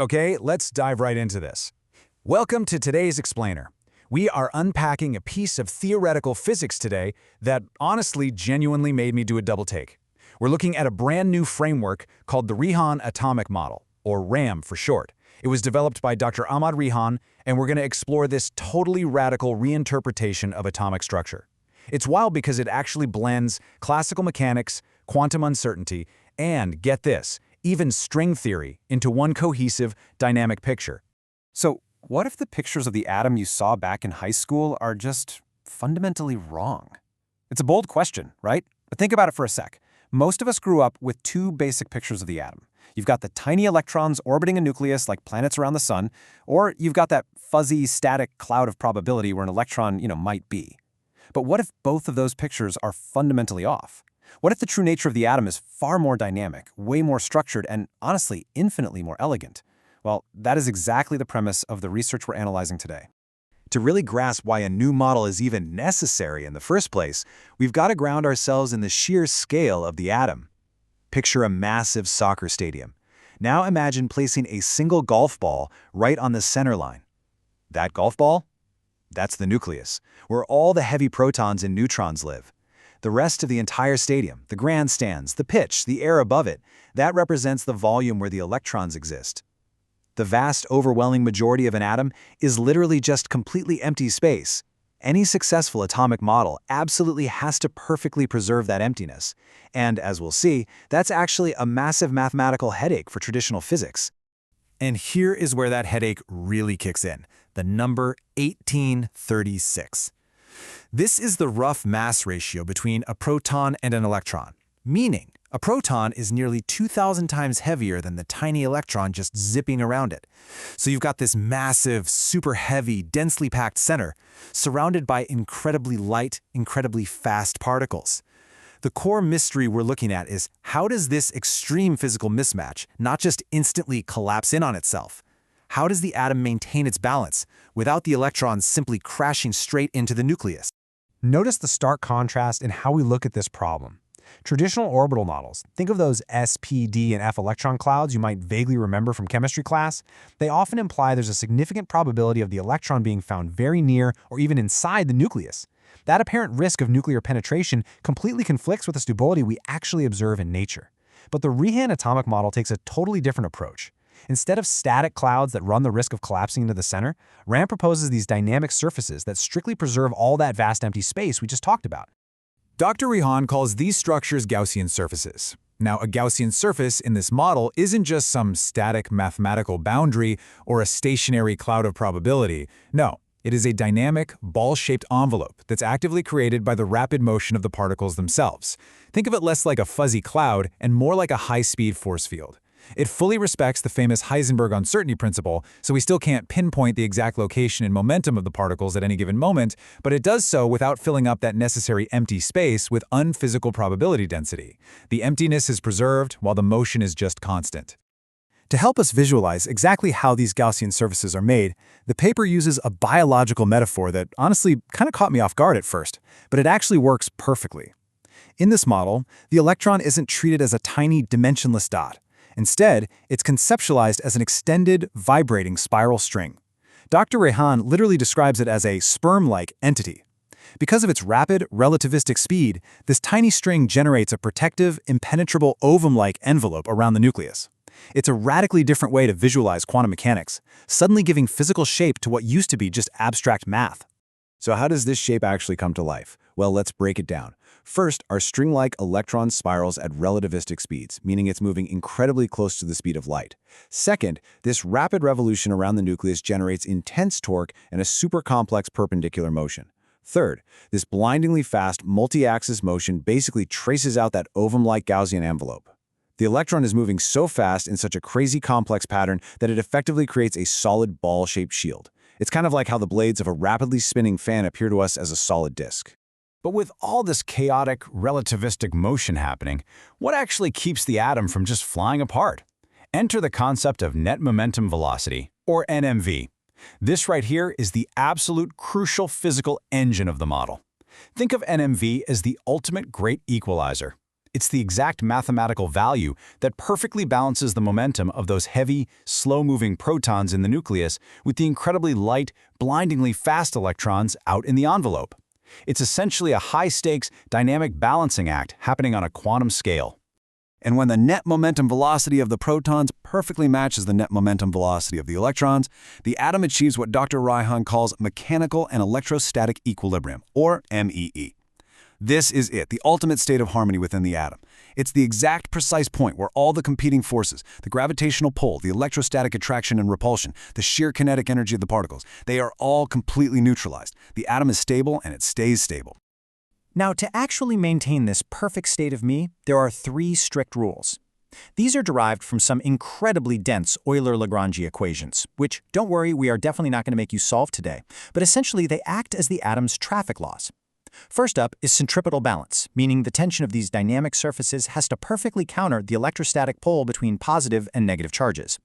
Okay, let's dive right into this. Welcome to today's Explainer. We are unpacking a piece of theoretical physics today that honestly genuinely made me do a double take. We're looking at a brand new framework called the Rihan atomic model, or RAM for short. It was developed by Dr. Ahmad Rihan, and we're going to explore this totally radical reinterpretation of atomic structure. It's wild because it actually blends classical mechanics, quantum uncertainty, and, get this, even string theory into one cohesive, dynamic picture. So, what if the pictures of the atom you saw back in high school are just fundamentally wrong? It's a bold question, right? But think about it for a sec. Most of us grew up with two basic pictures of the atom. You've got the tiny electrons orbiting a nucleus like planets around the sun, or you've got that fuzzy, static cloud of probability where an electron, might be. But what if both of those pictures are fundamentally off? What if the true nature of the atom is far more dynamic, way more structured, and honestly, infinitely more elegant? Well, that is exactly the premise of the research we're analyzing today. To really grasp why a new model is even necessary in the first place, we've got to ground ourselves in the sheer scale of the atom. Picture a massive soccer stadium. Now imagine placing a single golf ball right on the center line. That golf ball? That's the nucleus, where all the heavy protons and neutrons live. The rest of the entire stadium, the grandstands, the pitch, the air above it, that represents the volume where the electrons exist. The vast, overwhelming majority of an atom is literally just completely empty space. Any successful atomic model absolutely has to perfectly preserve that emptiness. And as we'll see, that's actually a massive mathematical headache for traditional physics. And here is where that headache really kicks in, the number 1836. This is the rough mass ratio between a proton and an electron, meaning a proton is nearly 2,000 times heavier than the tiny electron just zipping around it. So you've got this massive, super heavy, densely packed center, surrounded by incredibly light, incredibly fast particles. The core mystery we're looking at is how does this extreme physical mismatch not just instantly collapse in on itself? How does the atom maintain its balance without the electrons simply crashing straight into the nucleus? Notice the stark contrast in how we look at this problem. Traditional orbital models, think of those S, P, D, and F electron clouds you might vaguely remember from chemistry class. They often imply there's a significant probability of the electron being found very near or even inside the nucleus. That apparent risk of nuclear penetration completely conflicts with the stability we actually observe in nature. But the Rihan atomic model takes a totally different approach. Instead of static clouds that run the risk of collapsing into the center, RAM proposes these dynamic surfaces that strictly preserve all that vast empty space we just talked about. Dr. Rihan calls these structures Gaussian surfaces. Now, a Gaussian surface in this model isn't just some static mathematical boundary or a stationary cloud of probability. No, it is a dynamic, ball-shaped envelope that's actively created by the rapid motion of the particles themselves. Think of it less like a fuzzy cloud and more like a high-speed force field. It fully respects the famous Heisenberg uncertainty principle, so we still can't pinpoint the exact location and momentum of the particles at any given moment, but it does so without filling up that necessary empty space with unphysical probability density. The emptiness is preserved while the motion is just constant. To help us visualize exactly how these Gaussian surfaces are made, the paper uses a biological metaphor that honestly kind of caught me off guard at first, but it actually works perfectly. In this model, the electron isn't treated as a tiny dimensionless dot. Instead, it's conceptualized as an extended, vibrating spiral string. Dr. Rihan literally describes it as a sperm-like entity. Because of its rapid, relativistic speed, this tiny string generates a protective, impenetrable ovum-like envelope around the nucleus. It's a radically different way to visualize quantum mechanics, suddenly giving physical shape to what used to be just abstract math. So how does this shape actually come to life? Well, let's break it down. First, our string-like electron spirals at relativistic speeds, meaning it's moving incredibly close to the speed of light. Second, this rapid revolution around the nucleus generates intense torque and a super complex perpendicular motion. Third, this blindingly fast multi-axis motion basically traces out that ovum-like Gaussian envelope. The electron is moving so fast in such a crazy complex pattern that it effectively creates a solid ball-shaped shield. It's kind of like how the blades of a rapidly spinning fan appear to us as a solid disk. But with all this chaotic, relativistic motion happening, what actually keeps the atom from just flying apart? Enter the concept of net momentum velocity, or NMV. This right here is the absolute crucial physical engine of the model. Think of NMV as the ultimate great equalizer. It's the exact mathematical value that perfectly balances the momentum of those heavy, slow-moving protons in the nucleus with the incredibly light, blindingly fast electrons out in the envelope. It's essentially a high-stakes, dynamic balancing act happening on a quantum scale. And when the net momentum velocity of the protons perfectly matches the net momentum velocity of the electrons, the atom achieves what Dr. Rihan calls mechanical and electrostatic equilibrium, or MEE. This is it, the ultimate state of harmony within the atom. It's the exact precise point where all the competing forces, the gravitational pull, the electrostatic attraction and repulsion, the sheer kinetic energy of the particles, they are all completely neutralized. The atom is stable and it stays stable. Now, to actually maintain this perfect state of me, there are 3 strict rules. These are derived from some incredibly dense Euler-Lagrange equations, which, don't worry, we are definitely not going to make you solve today, but essentially they act as the atom's traffic laws. First up is centripetal balance, meaning the tension of these dynamic surfaces has to perfectly counter the electrostatic pull between positive and negative charges.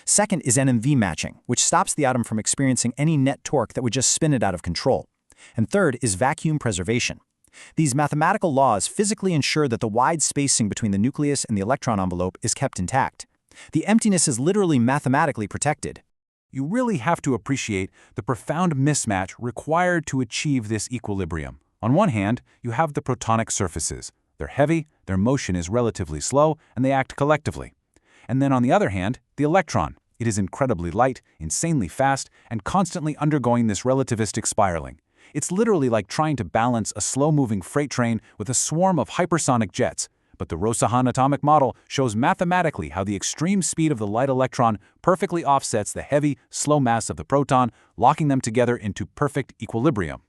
Second is NMV matching, which stops the atom from experiencing any net torque that would just spin it out of control. And third is vacuum preservation. These mathematical laws physically ensure that the wide spacing between the nucleus and the electron envelope is kept intact. The emptiness is literally mathematically protected. You really have to appreciate the profound mismatch required to achieve this equilibrium. On one hand, you have the protonic surfaces. They're heavy, their motion is relatively slow, and they act collectively. And then on the other hand, the electron. It is incredibly light, insanely fast, and constantly undergoing this relativistic spiraling. It's literally like trying to balance a slow-moving freight train with a swarm of hypersonic jets. But the Rihan atomic model shows mathematically how the extreme speed of the light electron perfectly offsets the heavy, slow mass of the proton, locking them together into perfect equilibrium.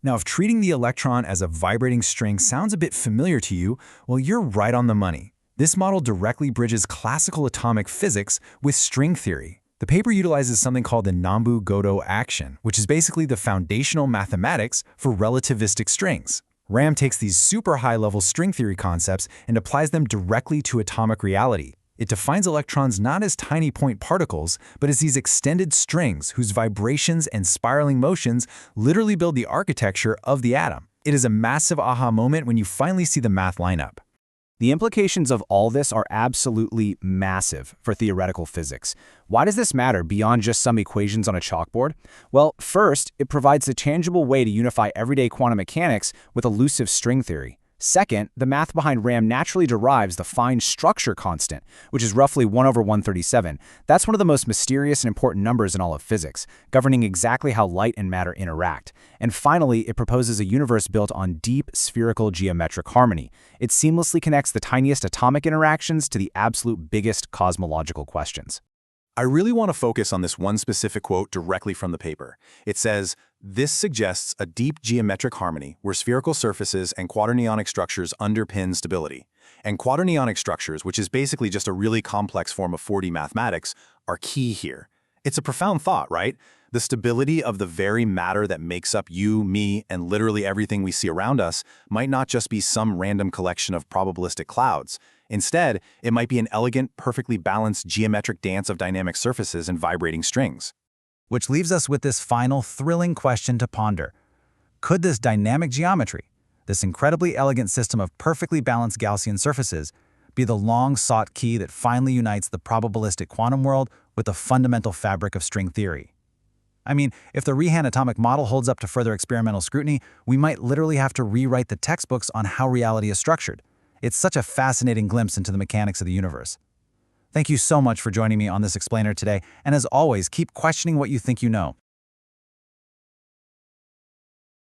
Now, if treating the electron as a vibrating string sounds a bit familiar to you, well, you're right on the money. This model directly bridges classical atomic physics with string theory. The paper utilizes something called the Nambu-Goto action, which is basically the foundational mathematics for relativistic strings. RAM takes these super high-level string theory concepts and applies them directly to atomic reality. It defines electrons not as tiny point particles, but as these extended strings whose vibrations and spiraling motions literally build the architecture of the atom. It is a massive aha moment when you finally see the math line up. The implications of all this are absolutely massive for theoretical physics. Why does this matter beyond just some equations on a chalkboard? Well, first, it provides a tangible way to unify everyday quantum mechanics with elusive string theory. Second, the math behind RAM naturally derives the fine structure constant, which is roughly 1/137. That's one of the most mysterious and important numbers in all of physics, governing exactly how light and matter interact. And finally, it proposes a universe built on deep spherical geometric harmony. It seamlessly connects the tiniest atomic interactions to the absolute biggest cosmological questions. I really want to focus on this one specific quote directly from the paper. It says, "This suggests a deep geometric harmony where spherical surfaces and quaternionic structures underpin stability." And quaternionic structures, which is basically just a really complex form of 4D mathematics, are key here. It's a profound thought, right? The stability of the very matter that makes up you, me, and literally everything we see around us might not just be some random collection of probabilistic clouds. Instead, it might be an elegant, perfectly balanced geometric dance of dynamic surfaces and vibrating strings. Which leaves us with this final, thrilling question to ponder. Could this dynamic geometry, this incredibly elegant system of perfectly balanced Gaussian surfaces, be the long-sought key that finally unites the probabilistic quantum world with the fundamental fabric of string theory? I mean, if the Rihan atomic model holds up to further experimental scrutiny, we might literally have to rewrite the textbooks on how reality is structured. It's such a fascinating glimpse into the mechanics of the universe. Thank you so much for joining me on this explainer today, and as always, keep questioning what you think you know.